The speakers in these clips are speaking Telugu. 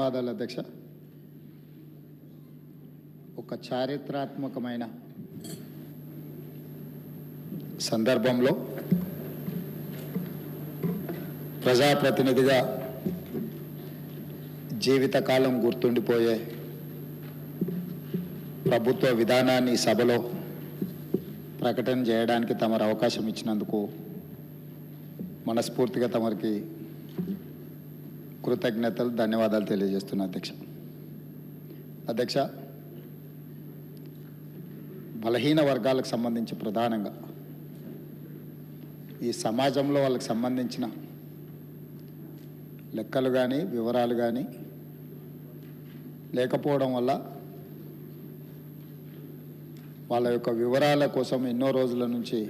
ధన్యవాదాలు అధ్యక్ష. ఒక చారిత్రాత్మకమైన సందర్భంలో ప్రజాప్రతినిధిగా జీవితకాలం గుర్తుండిపోయే ప్రభుత్వ విధానాన్ని సభలో ప్రకటన చేయడానికి తమరు అవకాశం ఇచ్చినందుకు మనస్ఫూర్తిగా తమరికి కృతజ్ఞతలు, ధన్యవాదాలు తెలియజేస్తున్నా అధ్యక్ష. అధ్యక్ష, బలహీన వర్గాలకు సంబంధించి ప్రధానంగా ఈ సమాజంలో వాళ్ళకి సంబంధించిన లెక్కలు కానీ వివరాలు కానీ లేకపోవడం వల్ల వాళ్ళ యొక్క వివరాల కోసం ఎన్నో రోజుల నుంచి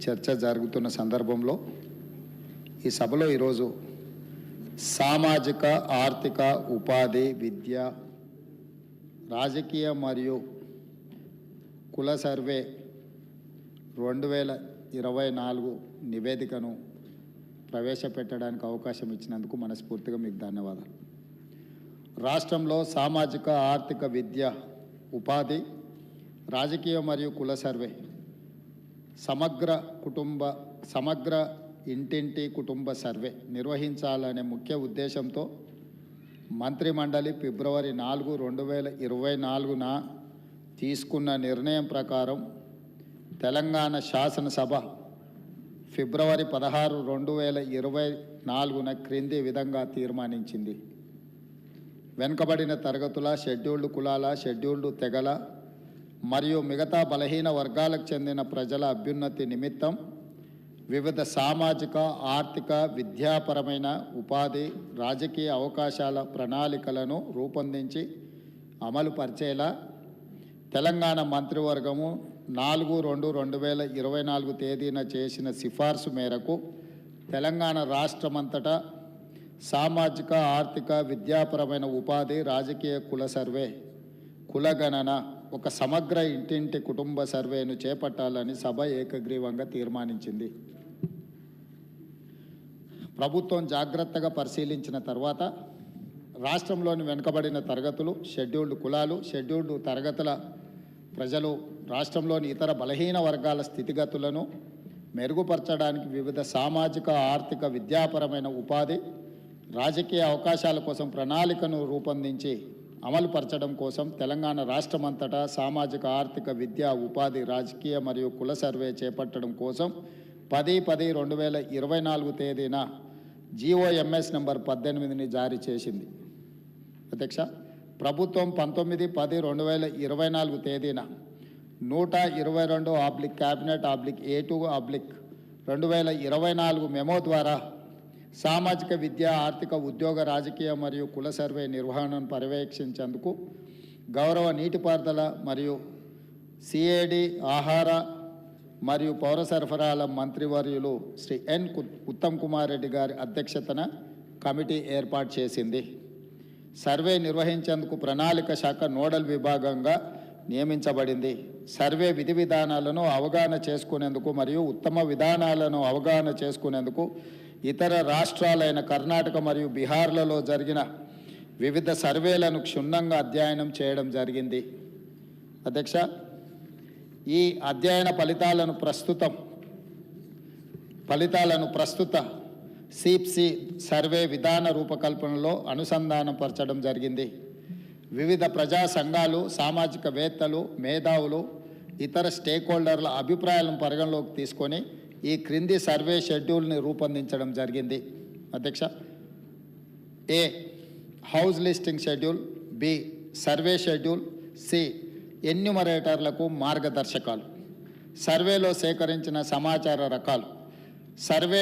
చర్చ జరుగుతున్న సందర్భంలో ఈ సభలో ఈరోజు సామాజిక, ఆర్థిక, ఉపాధి, విద్య, రాజకీయ మరియు కుల సర్వే 2024 నివేదికను ప్రవేశపెట్టడానికి అవకాశం ఇచ్చినందుకు మనస్ఫూర్తిగా మీకు ధన్యవాదాలు. రాష్ట్రంలో సామాజిక, ఆర్థిక, విద్య, ఉపాధి, రాజకీయ మరియు కుల సర్వే సమగ్ర ఇంటింటి కుటుంబ సర్వే నిర్వహించాలనే ముఖ్య ఉద్దేశంతో మంత్రిమండలి ఫిబ్రవరి 4, 2024న తీసుకున్న నిర్ణయం ప్రకారం తెలంగాణ శాసనసభ ఫిబ్రవరి 16, 2024న క్రింది విధంగా తీర్మానించింది. వెనుకబడిన తరగతుల, షెడ్యూల్డ్ కులాల, షెడ్యూల్డ్ తెగల మరియు మిగతా బలహీన వర్గాలకు చెందిన ప్రజల అభ్యున్నతి నిమిత్తం వివిధ సామాజిక, ఆర్థిక, విద్యాపరమైన, ఉపాధి, రాజకీయ అవకాశాల ప్రణాళికలను రూపొందించి అమలు పరిచేలా తెలంగాణ మంత్రివర్గము 4/2/2024 తేదీన చేసిన సిఫార్సు మేరకు తెలంగాణ రాష్ట్రమంతటా సామాజిక, ఆర్థిక, విద్యాపరమైన, ఉపాధి, రాజకీయ కుల సర్వే, కులగణన, ఒక సమగ్ర ఇంటింటి కుటుంబ సర్వేను చేపట్టాలని సభ ఏకగ్రీవంగా తీర్మానించింది. ప్రభుత్వం జాగ్రత్తగా పరిశీలించిన తర్వాత రాష్ట్రంలోని వెనుకబడిన తరగతులు, షెడ్యూల్డ్ కులాలు, షెడ్యూల్డ్ తరగతుల ప్రజలు, రాష్ట్రంలోని ఇతర బలహీన వర్గాల స్థితిగతులను మెరుగుపరచడానికి వివిధ సామాజిక, ఆర్థిక, విద్యాపరమైన, ఉపాధి, రాజకీయ అవకాశాల కోసం ప్రణాళికను రూపొందించి అమలు పరచడం కోసం తెలంగాణ రాష్ట్రమంతటా సామాజిక, ఆర్థిక, విద్య, ఉపాధి, రాజకీయ మరియు కుల సర్వే చేపట్టడం కోసం 10/10/2024 తేదీన GOMS నంబర్ 18ని జారీ చేసింది. అధ్యక్ష, ప్రభుత్వం 19/10/2024 తేదీన 122 క్యాబినెట్ A2/2024 మెమో ద్వారా సామాజిక, విద్య, ఆర్థిక, ఉద్యోగ, రాజకీయ మరియు కుల సర్వే నిర్వహణను పర్యవేక్షించేందుకు గౌరవ నీటిపారుదల మరియు CAD, ఆహార మరియు పౌర సరఫరాల మంత్రివర్యులు శ్రీ ఎన్ ఉత్తమ్ కుమార్ రెడ్డి గారి అధ్యక్షతన కమిటీ ఏర్పాటు చేసింది. సర్వే నిర్వహించేందుకు ప్రణాళిక శాఖ నోడల్ విభాగంగా నియమించబడింది. సర్వే విధి విధానాలను అవగాహన చేసుకునేందుకు మరియు ఉత్తమ విధానాలను అవగాహన చేసుకునేందుకు ఇతర రాష్ట్రాలైన కర్ణాటక మరియు బీహార్లలో జరిగిన వివిధ సర్వేలను క్షుణ్ణంగా అధ్యయనం చేయడం జరిగింది. అధ్యక్ష, ఈ అధ్యయన ఫలితాలను ప్రస్తుత CPC సర్వే విధాన రూపకల్పనలో అనుసంధానపరచడం జరిగింది. వివిధ ప్రజా సంఘాలు, సామాజికవేత్తలు, మేధావులు, ఇతర స్టేక్ హోల్డర్ల అభిప్రాయాలను పరిగణలోకి తీసుకొని ఈ క్రింది సర్వే షెడ్యూల్ని రూపొందించడం జరిగింది. అధ్యక్ష, A. House listing schedule, B. Survey schedule, C. ఎన్యూమరేటర్లకు మార్గదర్శకాలు, సర్వేలో సేకరించిన సమాచార రకాలు. సర్వే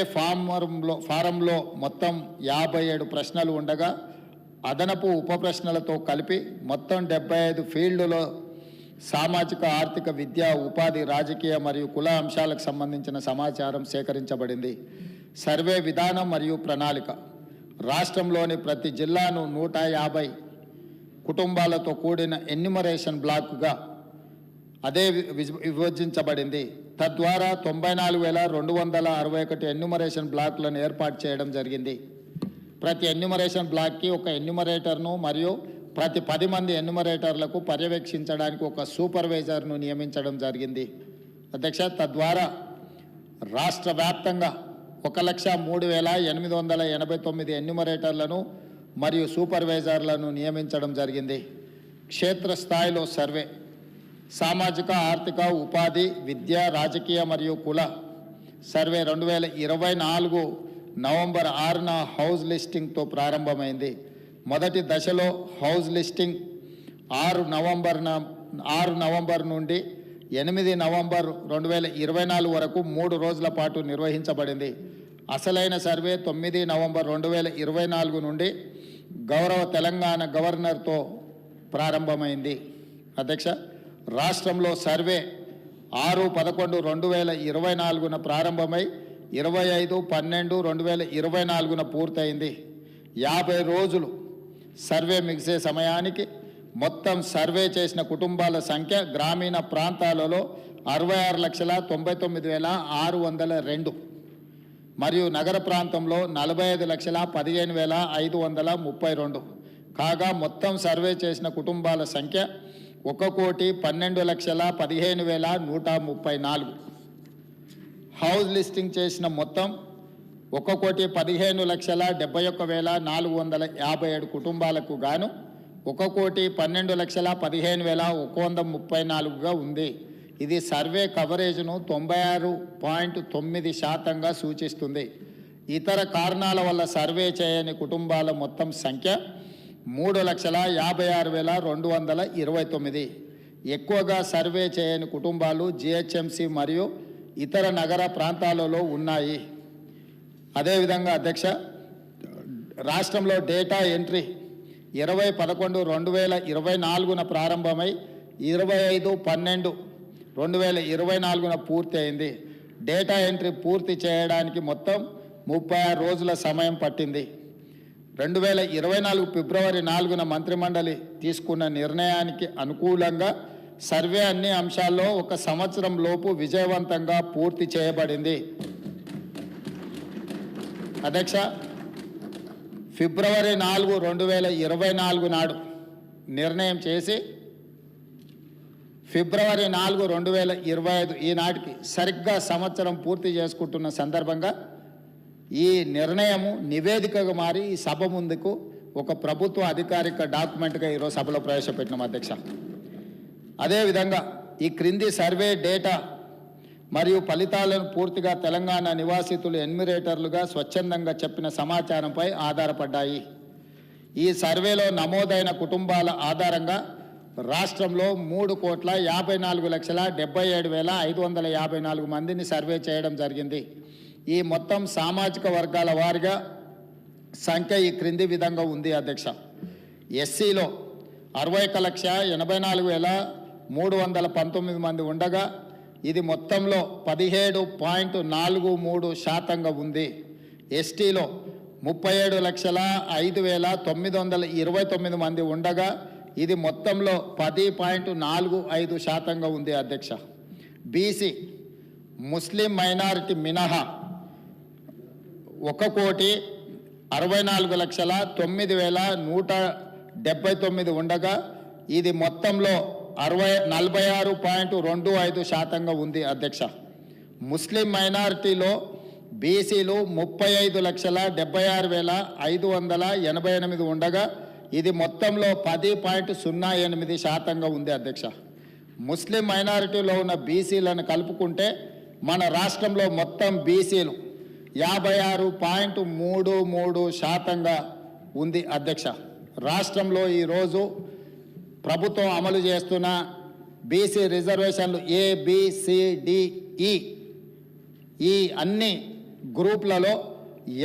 ఫారంలో మొత్తం 57 ప్రశ్నలు ఉండగా అదనపు ఉప ప్రశ్నలతో కలిపి మొత్తం 75 ఫీల్డ్లో సామాజిక, ఆర్థిక, విద్య, ఉపాధి, రాజకీయ మరియు కుల అంశాలకు సంబంధించిన సమాచారం సేకరించబడింది. సర్వే విధానం మరియు ప్రణాళిక రాష్ట్రంలోని ప్రతి జిల్లాను 150 కుటుంబాలతో కూడిన ఎన్యూమరేషన్ బ్లాక్గా అదే విభజించబడింది. తద్వారా 94,261 ఎన్యూమరేషన్ బ్లాక్లను ఏర్పాటు చేయడం జరిగింది. ప్రతి ఎన్యూమరేషన్ బ్లాక్కి ఒక ఎన్యూమరేటర్ను మరియు ప్రతి 10 మంది ఎన్యూమరేటర్లకు పర్యవేక్షించడానికి ఒక సూపర్వైజర్ను నియమించడం జరిగింది అధ్యక్ష. తద్వారా రాష్ట్ర వ్యాప్తంగా 1,03,889 ఎన్యూమరేటర్లను మరియు సూపర్వైజర్లను నియమించడం జరిగింది. క్షేత్రస్థాయిలో సర్వే, సామాజిక ఆర్థిక ఉపాధి, విద్య, రాజకీయ మరియు కుల సర్వే 2024 నవంబర్ 6న హౌస్ లిస్టింగ్తో ప్రారంభమైంది. మొదటి దశలో హౌస్ లిస్టింగ్ 6 నవంబర్ నుండి 8 నవంబర్ 2024 వరకు 3 రోజుల పాటు నిర్వహించబడింది. అసలైన సర్వే 9 నవంబర్ 2024 నుండి గౌరవ తెలంగాణ గవర్నర్తో ప్రారంభమైంది అధ్యక్ష. రాష్ట్రంలో సర్వే 6/11/2024 ప్రారంభమై 25/12/2024 పూర్తయింది. 50 రోజులు సర్వే ముగిసే సమయానికి మొత్తం సర్వే చేసిన కుటుంబాల సంఖ్య గ్రామీణ ప్రాంతాలలో 66,99,602 మరియు నగర ప్రాంతంలో 45,15,532 కాగా మొత్తం సర్వే చేసిన కుటుంబాల సంఖ్య 1,12,15,134. హౌస్ లిస్టింగ్ చేసిన మొత్తం 1,15,71,457 కుటుంబాలకు గాను 1,12,15,134గా ఉంది. ఇది సర్వే కవరేజ్ను 96.9% సూచిస్తుంది. ఇతర కారణాల వల్ల సర్వే చేయని కుటుంబాల మొత్తం సంఖ్య 3,56,229. ఎక్కువగా సర్వే చేయని కుటుంబాలు జిహెచ్ఎంసి మరియు ఇతర నగర ప్రాంతాలలో ఉన్నాయి. అదేవిధంగా అధ్యక్ష, రాష్ట్రంలో డేటా ఎంట్రీ 20/11/2024 ప్రారంభమై 25/12/2024 పూర్తి అయింది. డేటా ఎంట్రీ పూర్తి చేయడానికి మొత్తం 36 రోజుల సమయం పట్టింది. 2024 ఫిబ్రవరి 4న మంత్రిమండలి తీసుకున్న నిర్ణయానికి అనుకూలంగా సర్వే అన్ని అంశాల్లో 1 సంవత్సరం లోపు విజయవంతంగా పూర్తి చేయబడింది అధ్యక్ష. ఫిబ్రవరి 4, 2024 నాడు నిర్ణయం చేసి ఫిబ్రవరి 4, 2025 ఈనాటికి సరిగ్గా సంవత్సరం పూర్తి చేసుకుంటున్న సందర్భంగా ఈ నిర్ణయము నివేదికగా మారి ఈ సభ ముందుకు ఒక ప్రభుత్వ అధికారిక డాక్యుమెంట్గా ఈరోజు సభలో ప్రవేశపెట్టినాం అధ్యక్ష. అదేవిధంగా ఈ క్రింది సర్వే డేటా మరియు ఫలితాలను పూర్తిగా తెలంగాణ నివాసితులు ఎన్యూమరేటర్లుగా స్వచ్ఛందంగా చెప్పిన సమాచారంపై ఆధారపడ్డాయి. ఈ సర్వేలో నమోదైన కుటుంబాల ఆధారంగా రాష్ట్రంలో 3,54,77,554 మందిని సర్వే చేయడం జరిగింది. ఈ మొత్తం సామాజిక వర్గాల వారిగా సంఖ్య ఈ క్రింది విధంగా ఉంది అధ్యక్ష. ఎస్సీలో 61,84,319 మంది ఉండగా ఇది మొత్తంలో 17.43% ఉంది. ఎస్టీలో 37,05,929 మంది ఉండగా ఇది మొత్తంలో 10.45% ఉంది అధ్యక్ష. బీసీ ముస్లిం మైనారిటీ మినహా 1,64,09,179 ఉండగా ఇది మొత్తంలో 46.25% ఉంది అధ్యక్ష. ముస్లిం మైనారిటీలో బీసీలు 35,76,588 ఉండగా ఇది మొత్తంలో 10.08% ఉంది అధ్యక్ష. ముస్లిం మైనారిటీలో ఉన్న బీసీలను కలుపుకుంటే మన రాష్ట్రంలో మొత్తం బీసీలు 56.33% ఉంది అధ్యక్ష. రాష్ట్రంలో ఈరోజు ప్రభుత్వం అమలు చేస్తున్న బీసీ రిజర్వేషన్లు ABCDE ఈ అన్ని గ్రూపులలో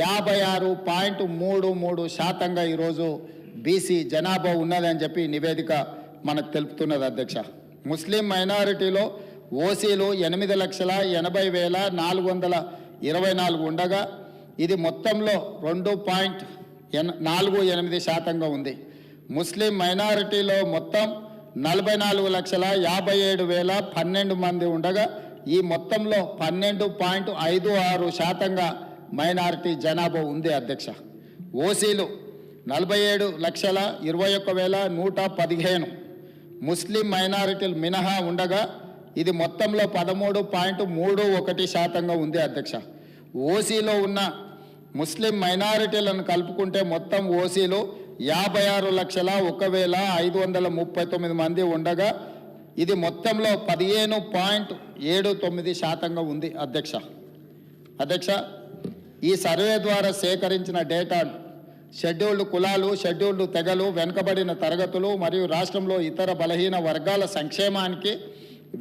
56.33% ఈరోజు బీసీ జనాభా ఉన్నదని చెప్పి నివేదిక మనకు తెలుపుతున్నది అధ్యక్ష. ముస్లిం మైనారిటీలో ఓసీలు 8,80,424 ఉండగా ఇది మొత్తంలో 2.48% ఉంది. ముస్లిం మైనారిటీలో మొత్తం 44,57,012 మంది ఉండగా ఈ మొత్తంలో 12.56% మైనారిటీ జనాభా ఉంది అధ్యక్ష. ఓసీలు 47,21,115, ముస్లిం మైనారిటీలు మినహా ఉండగా ఇది మొత్తంలో 13.31% ఉంది అధ్యక్ష. ఓసీలో ఉన్న ముస్లిం మైనారిటీలను కలుపుకుంటే మొత్తం ఓసీలు 56,01,539 మంది ఉండగా ఇది మొత్తంలో 15.79% ఉంది అధ్యక్ష. ఈ సర్వే ద్వారా సేకరించిన డేటాను షెడ్యూల్డ్ కులాలు, షెడ్యూల్డ్ తెగలు, వెనుకబడిన తరగతులు మరియు రాష్ట్రంలో ఇతర బలహీన వర్గాల సంక్షేమానికి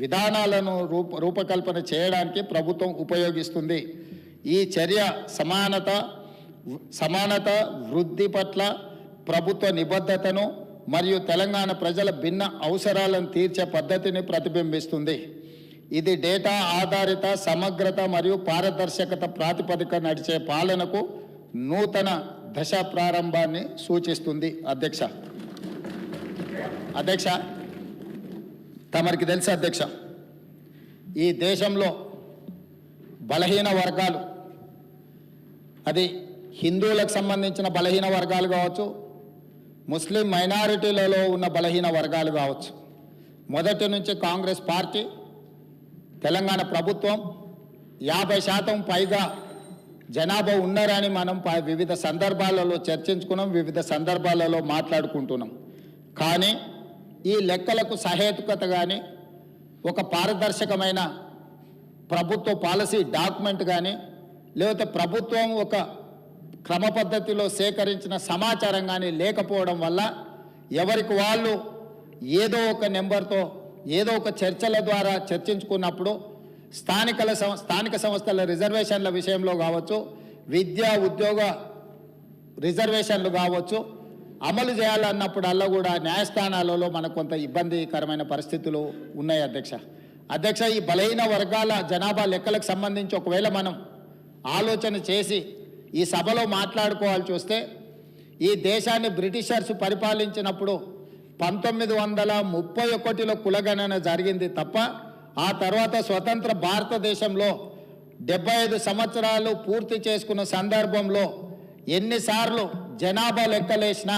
విధానాలను రూపకల్పన చేయడానికి ప్రభుత్వం ఉపయోగిస్తుంది. ఈ చర్య సమానత వృద్ధి పట్ల ప్రభుత్వ నిబద్ధతను మరియు తెలంగాణ ప్రజల భిన్న అవసరాలను తీర్చే పద్ధతిని ప్రతిబింబిస్తుంది. ఇది డేటా ఆధారిత సమగ్రత మరియు పారదర్శకత ప్రాతిపదిక నడిచే పాలనకు నూతన దశ ప్రారంభాన్ని సూచిస్తుంది. అధ్యక్ష తమరికి తెలుసు అధ్యక్ష, ఈ దేశంలో బలహీన వర్గాలు, అది హిందువులకు సంబంధించిన బలహీన వర్గాలు కావచ్చు, ముస్లిం మైనారిటీలలో ఉన్న బలహీన వర్గాలు కావచ్చు, మొదటి నుంచి కాంగ్రెస్ పార్టీ, తెలంగాణ ప్రభుత్వం 50% పైగా జనాభా ఉన్నారని మనం వివిధ సందర్భాలలో చర్చించుకున్నాం, వివిధ సందర్భాలలో మాట్లాడుకుంటున్నాం. కానీ ఈ లెక్కలకు సహేతుకత కానీ, ఒక పారదర్శకమైన ప్రభుత్వ పాలసీ డాక్యుమెంట్ కానీ, లేకపోతే ప్రభుత్వం ఒక క్రమ పద్ధతిలో సేకరించిన సమాచారం కానీ లేకపోవడం వల్ల ఎవరికి వాళ్ళు ఏదో ఒక నెంబర్తో ఏదో ఒక చర్చల ద్వారా చర్చించుకున్నప్పుడు స్థానిక సంస్థల రిజర్వేషన్ల విషయంలో కావచ్చు, విద్యా ఉద్యోగ రిజర్వేషన్లు కావచ్చు, అమలు చేయాలన్నప్పుడల్లా కూడా న్యాయస్థానాలలో మనకు కొంత ఇబ్బందికరమైన పరిస్థితులు ఉన్నాయి అధ్యక్ష. ఈ బలహీన వర్గాల జనాభా లెక్కలకు సంబంధించి ఒకవేళ మనం ఆలోచన చేసి ఈ సభలో మాట్లాడుకోవాల్సి వస్తే, ఈ దేశాన్ని బ్రిటిషర్స్ పరిపాలించినప్పుడు 1931లో కులగణన జరిగింది తప్ప, ఆ తర్వాత స్వతంత్ర భారతదేశంలో 75 సంవత్సరాలు పూర్తి చేసుకున్న సందర్భంలో ఎన్నిసార్లు జనాభా లెక్కలేసినా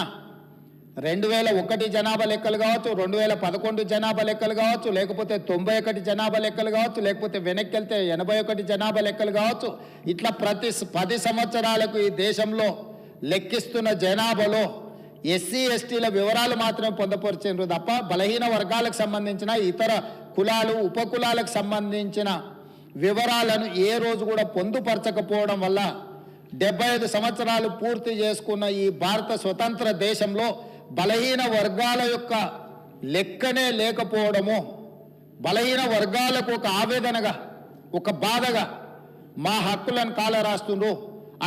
2001 జనాభా లెక్కలు కావచ్చు, 2011 జనాభా లెక్కలు కావచ్చు, లేకపోతే 91 జనాభా లెక్కలు కావచ్చు, లేకపోతే వెనక్కి వెళ్తే 81 జనాభా లెక్కలు కావచ్చు, ఇట్లా ప్రతి 10 సంవత్సరాలకు ఈ దేశంలో లెక్కిస్తున్న జనాభాలో ఎస్సీ ఎస్టీల వివరాలు మాత్రమే పొందపరిచారు తప్ప బలహీన వర్గాలకు సంబంధించిన ఇతర కులాలు ఉపకులాలకు సంబంధించిన వివరాలను ఏ రోజు కూడా పొందుపరచకపోవడం వల్ల 75 సంవత్సరాలు పూర్తి చేసుకున్న ఈ భారత స్వతంత్ర దేశంలో బలహీన వర్గాల యొక్క లెక్కనే లేకపోవడము, బలహీన వర్గాలకు ఒక ఆవేదనగా, ఒక బాధగా మా హక్కులను కాలరాస్తుండ్రు,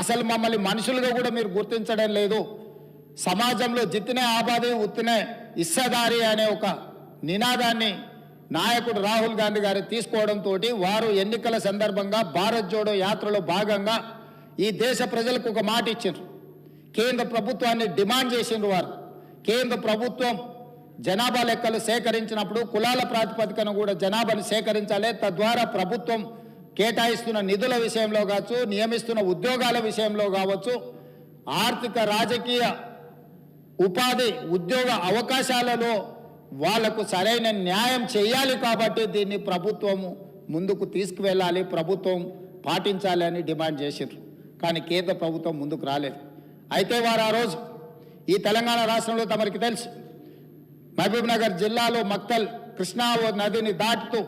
అసలు మమ్మల్ని మనుషులుగా కూడా మీరు గుర్తించడం లేదు, సమాజంలో జిత్తినే ఆబాది ఉత్తినే ఇస్సదారి అనే ఒక నినాదాన్ని నాయకుడు రాహుల్ గాంధీ గారు తీసుకోవడంతో వారు ఎన్నికల సందర్భంగా భారత్ జోడో యాత్రలో భాగంగా ఈ దేశ ప్రజలకు ఒక మాట ఇచ్చారు. కేంద్ర ప్రభుత్వాన్ని డిమాండ్ చేసిండ్రు. వారు కేంద్ర ప్రభుత్వం జనాభా లెక్కలు సేకరించినప్పుడు కులాల ప్రాతిపదికన కూడా జనాభాను సేకరించాలి, తద్వారా ప్రభుత్వం కేటాయిస్తున్న నిధుల విషయంలో కావచ్చు, నియమిస్తున్న ఉద్యోగాల విషయంలో కావచ్చు, ఆర్థిక రాజకీయ ఉపాధి ఉద్యోగ అవకాశాలలో వాళ్లకు సరైన న్యాయం చేయాలి. కాబట్టి దీన్ని ప్రభుత్వము ముందుకు తీసుకువెళ్ళాలి, ప్రభుత్వం పాటించాలి అని డిమాండ్ చేశారు. కానీ కేంద్ర ప్రభుత్వం ముందుకు రాలేదు. అయితే వారు ఆ రోజు ఈ తెలంగాణ రాష్ట్రంలో తమరికి తెలుసు, మహబూబ్ నగర్ జిల్లాలో మక్తల్ కృష్ణా నదిని దాటుతూ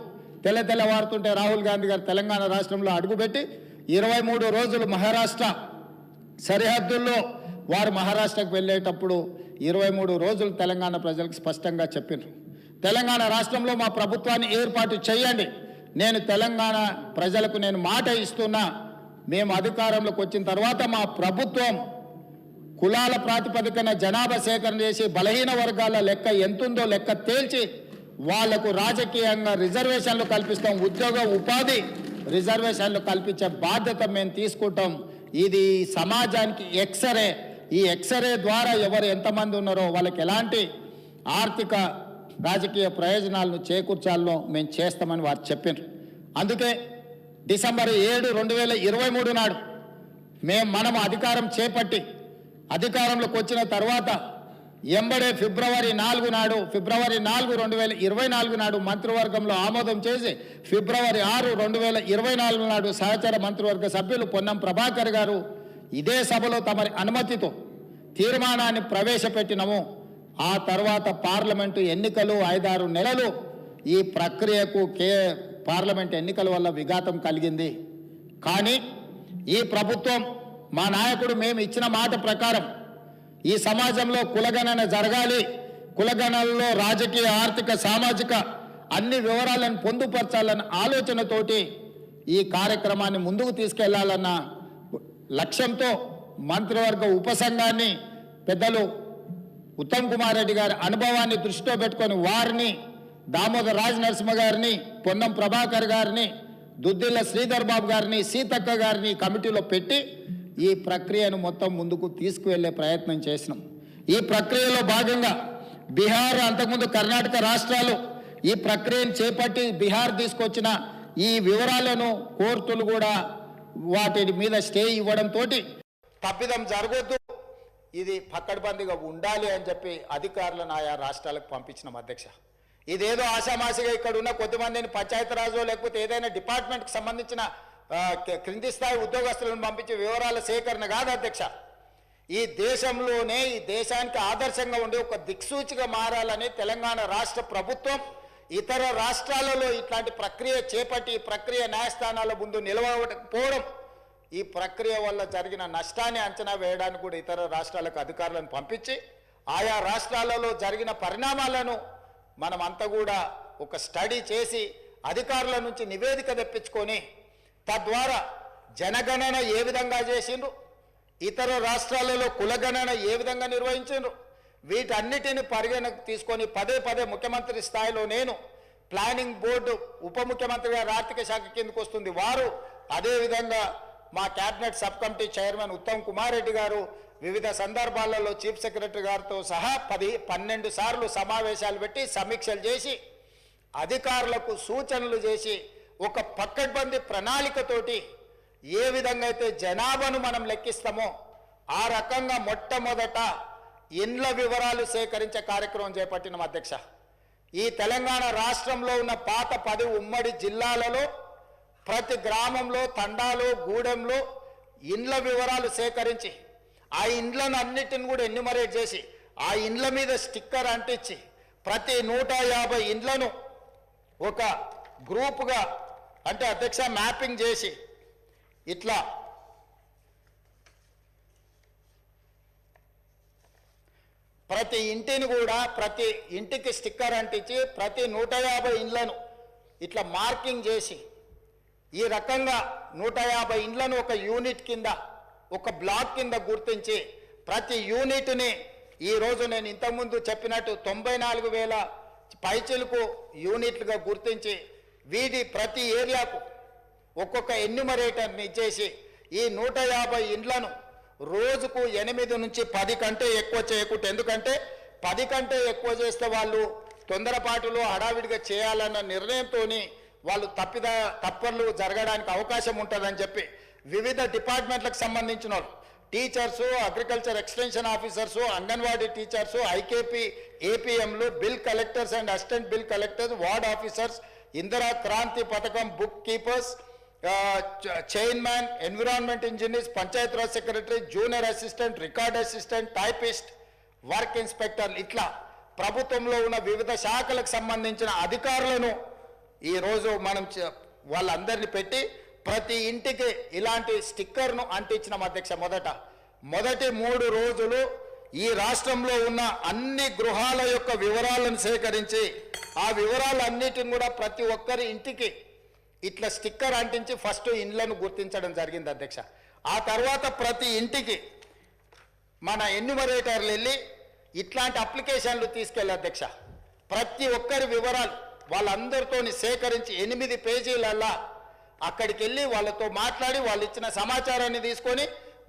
తెల్లవారుతుంటే రాహుల్ గాంధీ గారు తెలంగాణ రాష్ట్రంలో అడుగుపెట్టి 23 రోజులు మహారాష్ట్ర సరిహద్దుల్లో వారు మహారాష్ట్రకు వెళ్ళేటప్పుడు 23 రోజులు తెలంగాణ ప్రజలకు స్పష్టంగా చెప్పారు, తెలంగాణ రాష్ట్రంలో మా ప్రభుత్వాన్ని ఏర్పాటు చేయండి, నేను తెలంగాణ ప్రజలకు నేను మాట ఇస్తున్నా, మేము అధికారంలోకి వచ్చిన తర్వాత మా ప్రభుత్వం కులాల ప్రాతిపదికన జనాభా సేకరణ చేసి బలహీన వర్గాల లెక్క ఎంతుందో లెక్క తేల్చి వాళ్లకు రాజకీయంగా రిజర్వేషన్లు కల్పిస్తాం, ఉద్యోగ ఉపాధి రిజర్వేషన్లు కల్పించే బాధ్యత మేము తీసుకుంటాం. ఇది సమాజానికి ఎక్స్రే, ఈ ఎక్స్రే ద్వారా ఎవరు ఎంతమంది ఉన్నారో వాళ్ళకి ఎలాంటి ఆర్థిక రాజకీయ ప్రయోజనాలను చేకూర్చాలో మేము చేస్తామని వారు చెప్పారు. అందుకే డిసెంబర్ 7, 2023 నాడు మనం అధికారం చేపట్టి అధికారంలోకి వచ్చిన తర్వాత ఎంబడే ఫిబ్రవరి 4 నాడు 2024 నాడు మంత్రివర్గంలో ఆమోదం చేసి ఫిబ్రవరి 6, 2024 నాడు సహచర మంత్రివర్గ సభ్యులు పొన్నం ప్రభాకర్ గారు ఇదే సభలో తమరి అనుమతితో తీర్మానాన్ని ప్రవేశపెట్టినము. ఆ తర్వాత పార్లమెంటు ఎన్నికలు 5-6 నెలలు ఈ ప్రక్రియకు పార్లమెంట్ ఎన్నికల వల్ల విఘాతం కలిగింది. కానీ ఈ ప్రభుత్వం మా నాయకుడు మేము ఇచ్చిన మాట ప్రకారం ఈ సమాజంలో కులగణన జరగాలి, కులగణనలో రాజకీయ, ఆర్థిక, సామాజిక అన్ని వివరాలను పొందుపరచాలన్న ఆలోచనతోటి ఈ కార్యక్రమాన్ని ముందుకు తీసుకెళ్లాలన్న లక్ష్యంతో మంత్రివర్గ ఉపసంఘాన్ని పెద్దలు ఉత్తమ్ కుమార్ రెడ్డి గారి అనుభవాన్ని దృష్టిలో పెట్టుకొని వారిని, దామోదర్ రాజ్ నరసింహ గారిని, పొన్నం ప్రభాకర్ గారిని, దుద్దిల్ల శ్రీధర్ బాబు గారిని, సీతక్క గారిని కమిటీలో పెట్టి ఈ ప్రక్రియను మొత్తం ముందుకు తీసుకువెళ్లే ప్రయత్నం చేసినాం. ఈ ప్రక్రియలో భాగంగా బీహార్, అంతకుముందు కర్ణాటక రాష్ట్రాలు ఈ ప్రక్రియను చేపట్టి బీహార్ తీసుకొచ్చిన ఈ వివరాలను కోర్టులు కూడా వాటి మీద స్టే ఇవ్వడంతో తప్పిదం జరగొద్దు, ఇది పక్కడబందిగా ఉండాలి అని చెప్పి అధికారులను ఆయా రాష్ట్రాలకు పంపించినాం అధ్యక్ష. ఇదేదో ఆషామాషిగా ఇక్కడ ఉన్న కొద్దిమందిని పంచాయతీరాజు లేకపోతే ఏదైనా డిపార్ట్మెంట్కి సంబంధించిన క్రింది స్థాయి ఉద్యోగస్తులను పంపించే వివరాల సేకరణ కాదు అధ్యక్ష. ఈ దేశంలోనే, ఈ దేశానికి ఆదర్శంగా ఉండే ఒక దిక్సూచిగా మారాలని తెలంగాణ రాష్ట్ర ప్రభుత్వం ఇతర రాష్ట్రాలలో ఇట్లాంటి ప్రక్రియ చేపట్టి ఈ ప్రక్రియ న్యాయస్థానాల ముందు నిలవకపోవడం, ఈ ప్రక్రియ వల్ల జరిగిన నష్టాన్ని అంచనా వేయడానికి కూడా ఇతర రాష్ట్రాలకు అధికారులను పంపించి ఆయా రాష్ట్రాలలో జరిగిన పరిణామాలను మనమంతా కూడా ఒక స్టడీ చేసి అధికారుల నుంచి నివేదిక తెప్పించుకొని తద్వారా జనగణన ఏ విధంగా చేసిండ్రు, ఇతర రాష్ట్రాలలో కులగణన ఏ విధంగా నిర్వహించిండ్రు, వీటన్నిటిని పరిగణకు తీసుకొని పదే ముఖ్యమంత్రి స్థాయిలో నేను, ప్లానింగ్ బోర్డు ఉప ముఖ్యమంత్రి గారు ఆర్థిక శాఖ కిందకు వస్తుంది వారు, అదేవిధంగా మా cabinet sub committee chairman Uttam Kumar Reddy గారు వివిధ సందర్భాలలో చీఫ్ సెక్రటరీ గారితో సహా 12 సార్లు సమావేశాలు పెట్టి సమీక్షలు చేసి అధికారులకు సూచనలు చేసి ఒక పక్కడ్బందీ ప్రణాళికతోటి ఏ విధంగా అయితే జనాభాను మనం లెక్కిస్తామో ఆ రకంగా మొట్టమొదట ఇండ్ల వివరాలు సేకరించే కార్యక్రమం చేపట్టినాం అధ్యక్ష. ఈ తెలంగాణ రాష్ట్రంలో ఉన్న పాత 10 ఉమ్మడి జిల్లాలలో ప్రతి గ్రామంలో, తండాలో, గూడెంలో ఇండ్ల వివరాలు సేకరించి ఆ ఇండ్లను అన్నిటిని కూడా ఎన్యూమరేట్ చేసి ఆ ఇండ్ల మీద స్టిక్కర్ అంటించి ప్రతి 150 ఇండ్లను ఒక గ్రూపుగా అంటే అధ్యక్ష మ్యాపింగ్ చేసి ఇట్లా ప్రతి ఇంటిని కూడా ప్రతి ఇంటికి స్టిక్కర్ అంటించి ప్రతి 150 ఇండ్లను ఇట్లా మార్కింగ్ చేసి ఈ రకంగా 150 ఇండ్లను ఒక యూనిట్ కింద, ఒక బ్లాక్ కింద గుర్తించి ప్రతి యూనిట్ని ఈరోజు నేను ఇంతకుముందు చెప్పినట్టు 94,000 పైచిలకు యూనిట్లుగా గుర్తించి వీటి ప్రతి ఏరియాకు ఒక్కొక్క ఎన్యూమరేటర్ని ఇచ్చేసి ఈ 150 ఇండ్లను రోజుకు 8 నుంచి 10 కంటే ఎక్కువ చేయకూడదు. ఎందుకంటే 10 కంటే ఎక్కువ చేస్తే వాళ్ళు తొందరపాటులో హడావిడిగా చేయాలన్న నిర్ణయంతో వాళ్ళు తప్పర్లు జరగడానికి అవకాశం ఉంటుందని చెప్పి వివిధ డిపార్ట్మెంట్లకు సంబంధించిన వాళ్ళు, teachers, agriculture extension officers, anganwadi teachers, IKP, ఏపీఎంలు, bill collectors and assistant bill collectors, ward officers, Indira Kranti పథకం book keepers, chairman, environment engineers, Panchayati Raj secretary, junior assistant, record assistant, typist, work inspector, ఇట్లా ప్రభుత్వంలో ఉన్న వివిధ శాఖలకు సంబంధించిన అధికారులను ఈరోజు మనం వాళ్ళందరినీ పెట్టి ప్రతి ఇంటికి ఇలాంటి స్టిక్కర్ను అంటించిన అధ్యక్ష. మొదటి 3 రోజులు ఈ రాష్ట్రంలో ఉన్న అన్ని గృహాల యొక్క వివరాలను సేకరించి ఆ వివరాలన్నిటిని కూడా ప్రతి ఒక్కరి ఇంటికి ఇట్లా స్టిక్కర్ అంటించి ఫస్ట్ ఇండ్లను గుర్తించడం జరిగింది అధ్యక్ష. ఆ తర్వాత ప్రతి ఇంటికి మన ఎన్యూమరేటర్లు వెళ్ళి ఇట్లాంటి అప్లికేషన్లు తీసుకెళ్ళి అధ్యక్ష ప్రతి ఒక్కరి వివరాలు వాళ్ళందరితో సేకరించి 8 పేజీలల్లా అక్కడికి వెళ్ళి వాళ్ళతో మాట్లాడి వాళ్ళు ఇచ్చిన సమాచారాన్ని తీసుకొని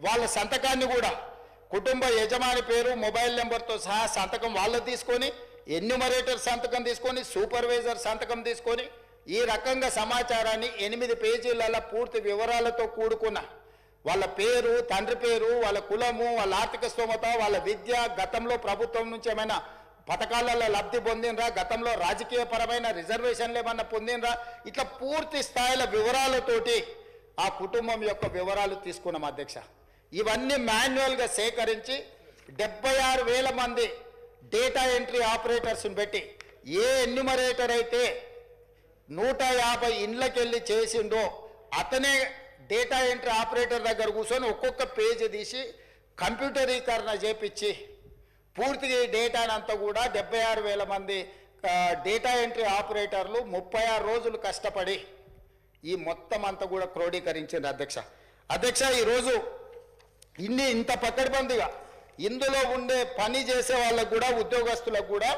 వాళ్ళ సంతకాన్ని కూడా కుటుంబ యజమాని పేరు, మొబైల్ నెంబర్తో సహా సంతకం వాళ్ళు తీసుకొని, ఎన్యూమరేటర్ సంతకం తీసుకొని, సూపర్వైజర్ సంతకం తీసుకొని ఈ రకంగా సమాచారాన్ని 8 పేజీలలో పూర్తి వివరాలతో కూడుకున్న వాళ్ళ పేరు, తండ్రి పేరు, వాళ్ళ కులము, వాళ్ళ ఆర్థిక స్తోమత, వాళ్ళ విద్య, గతంలో ప్రభుత్వం నుంచి ఏమైనా పథకాలలో లబ్ధి పొందినరా, గతంలో రాజకీయ పరమైన రిజర్వేషన్లు ఏమన్నా పొందినరా, ఇట్లా పూర్తి స్థాయిల వివరాలతోటి ఆ కుటుంబం యొక్క వివరాలు తీసుకున్నాం అధ్యక్ష. ఇవన్నీ మాన్యువల్గా సేకరించి 76,000 మంది డేటా ఎంట్రీ ఆపరేటర్స్ని పెట్టి ఏ ఎన్యూమరేటర్ అయితే 150 ఇండ్లకెళ్ళి చేసిండో అతనే డేటా ఎంట్రీ ఆపరేటర్ దగ్గర కూర్చొని ఒక్కొక్క పేజీ తీసి కంప్యూటరీకరణ చేపించి పూర్తిగా ఈ డేటానంతా కూడా 76,000 మంది డేటా ఎంట్రీ ఆపరేటర్లు 36 రోజులు కష్టపడి ఈ మొత్తం అంతా కూడా క్రోడీకరించింది అధ్యక్ష. ఈరోజు ఇంత పకడ్బందీగా ఇందులో ఉండే పని చేసే వాళ్ళకు కూడా, ఉద్యోగస్తులకు కూడా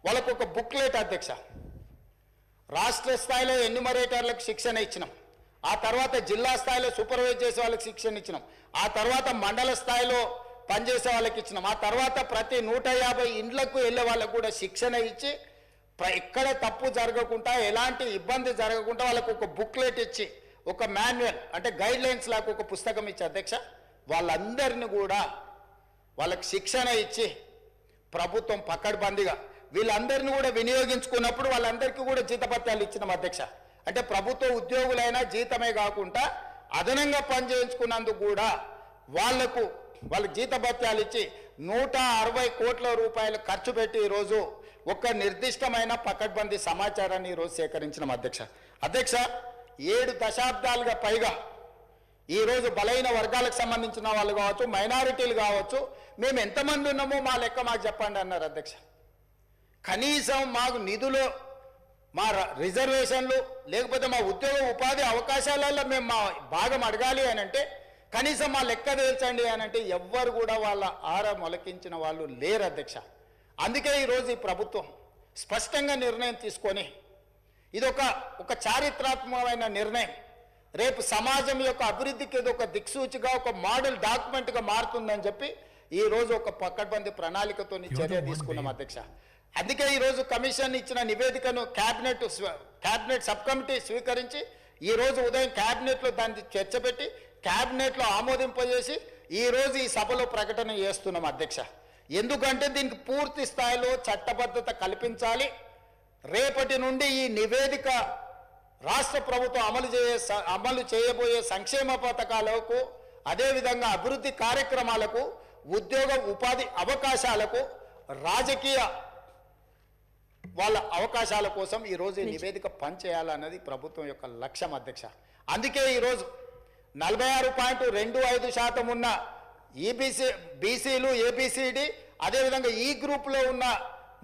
వాళ్ళకు ఒక బుక్లెట్ అధ్యక్ష. రాష్ట్ర స్థాయిలో ఎన్యూమరేటర్లకు శిక్షణ ఇచ్చినాం, ఆ తర్వాత జిల్లా స్థాయిలో సూపర్వైజ్ చేసే వాళ్ళకి శిక్షణ ఇచ్చినాం, ఆ తర్వాత మండల స్థాయిలో పనిచేసే వాళ్ళకి ఇచ్చినాం, ఆ తర్వాత ప్రతి 150 ఇండ్లకు వెళ్ళే వాళ్ళకు కూడా శిక్షణ ఇచ్చి ఎక్కడ తప్పు జరగకుండా, ఎలాంటి ఇబ్బంది జరగకుండా వాళ్ళకు ఒక బుక్లెట్ ఇచ్చి, ఒక మాన్యువల్ అంటే గైడ్ లైన్స్ లాగా ఒక పుస్తకం ఇచ్చి అధ్యక్ష, వాళ్ళందరినీ కూడా వాళ్ళకి శిక్షణ ఇచ్చి ప్రభుత్వం పకడ్బందీగా వీళ్ళందరినీ కూడా వినియోగించుకున్నప్పుడు వాళ్ళందరికీ కూడా జీతభత్యాలు ఇచ్చినాం అధ్యక్ష. అంటే ప్రభుత్వ ఉద్యోగులైనా జీతమే కాకుండా అదనంగా పనిచేయించుకున్నందుకు కూడా వాళ్ళకు జీతభత్యాలు ఇచ్చి 160 కోట్ల రూపాయలు ఖర్చు పెట్టి ఈరోజు ఒక నిర్దిష్టమైన పకడ్బందీ సమాచారాన్ని ఈరోజు సేకరించినాం అధ్యక్ష. 7 దశాబ్దాలుగా పైగా ఈరోజు బలైన వర్గాలకు సంబంధించిన వాళ్ళు కావచ్చు, మైనారిటీలు కావచ్చు, మేము ఎంతమంది ఉన్నామో మా లెక్క మాకు చెప్పండి అన్నారు అధ్యక్ష. కనీసం మాకు నిధులు, మా రిజర్వేషన్లు, లేకపోతే మా ఉద్యోగ ఉపాధి అవకాశాలలో మేము మా భాగం అడగాలి అని అంటే కనీసం మా లెక్క తేల్చండి అని అంటే ఎవ్వరు కూడా వాళ్ళ ఆర మొలకించిన వాళ్ళు లేరు అధ్యక్ష. అందుకే ఈరోజు ఈ ప్రభుత్వం స్పష్టంగా నిర్ణయం తీసుకొని ఇది ఒక చారిత్రాత్మకమైన నిర్ణయం, రేపు సమాజం యొక్క అభివృద్ధికి ఇది ఒక దిక్సూచిగా, ఒక మోడల్ డాక్యుమెంట్గా మారుతుందని చెప్పి ఈరోజు ఒక పకడ్బందీ ప్రణాళికతో చర్య తీసుకున్నాం అధ్యక్ష. అందుకే ఈరోజు కమిషన్ ఇచ్చిన నివేదికను క్యాబినెట్ సబ్ కమిటీ స్వీకరించి ఈరోజు ఉదయం క్యాబినెట్లో దాన్ని చర్చ పెట్టి క్యాబినెట్లో ఆమోదింపజేసి ఈరోజు ఈ సభలో ప్రకటన చేస్తున్నాం అధ్యక్ష. ఎందుకంటే దీనికి పూర్తి స్థాయిలో చట్టబద్ధత కల్పించాలి. రేపటి నుండి ఈ నివేదిక రాష్ట్ర ప్రభుత్వం అమలు చేయబోయే సంక్షేమ పథకాలకు, అదేవిధంగా అభివృద్ధి కార్యక్రమాలకు, ఉద్యోగ ఉపాధి అవకాశాలకు, రాజకీయ వాళ్ళ అవకాశాల కోసం ఈరోజు ఈ నివేదిక పనిచేయాలన్నది ప్రభుత్వం యొక్క లక్ష్యం అధ్యక్ష. అందుకే ఈరోజు 46.25% ఉన్న బీసీలు, ఏబిసిడి, అదేవిధంగా ఈ గ్రూప్లో ఉన్న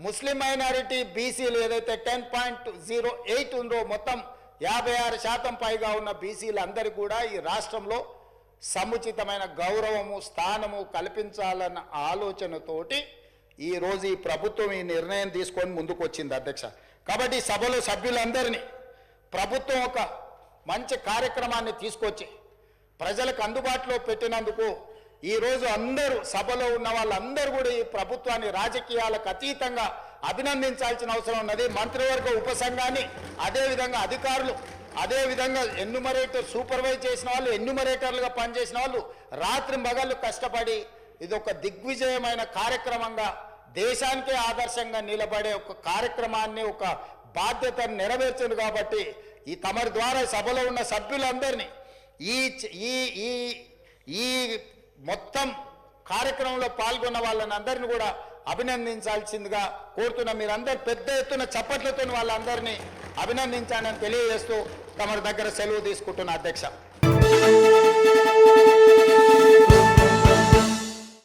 ముస్లిం మైనారిటీ బీసీలు ఏదైతే 10.08 ఉందో, మొత్తం 56% పైగా ఉన్న బీసీలందరికీ కూడా ఈ రాష్ట్రంలో సముచితమైన గౌరవము, స్థానము కల్పించాలన్న ఆలోచనతోటి ఈరోజు ఈ ప్రభుత్వం ఈ నిర్ణయం తీసుకొని ముందుకు వచ్చింది అధ్యక్ష. కాబట్టి సభలో సభ్యులందరినీ ప్రభుత్వం ఒక మంచి కార్యక్రమాన్ని తీసుకొచ్చి ప్రజలకు అందుబాటులో పెట్టినందుకు ఈరోజు అందరూ సభలో ఉన్న వాళ్ళందరూ కూడా ఈ ప్రభుత్వాన్ని రాజకీయాలకు అతీతంగా అభినందించాల్సిన అవసరం ఉన్నది. మంత్రివర్గ ఉపసంఘాన్ని, అదేవిధంగా అధికారులు, అదేవిధంగా సూపర్వైజ్ చేసిన వాళ్ళు, ఎన్యూమరేటర్లుగా పనిచేసిన వాళ్ళు రాత్రి మగళ్ళు కష్టపడి ఇది ఒక దిగ్విజయమైన కార్యక్రమంగా, దేశానికే ఆదర్శంగా నిలబడే ఒక కార్యక్రమాన్ని, ఒక బాధ్యతను నెరవేర్చింది. కాబట్టి ఈ తమరి ద్వారా సభలో ఉన్న సభ్యులందరినీ ఈ మొత్తం కార్యక్రమంలో పాల్గొన్న వాళ్ళని అందరినీ కూడా అభినందించాల్సిందిగా కోరుతున్నా. మీరందరూ పెద్ద ఎత్తున చప్పట్లతో వాళ్ళందరినీ అభినందించానని తెలియజేస్తూ తమరి దగ్గర సెలవు తీసుకుంటున్నా అధ్యక్ష.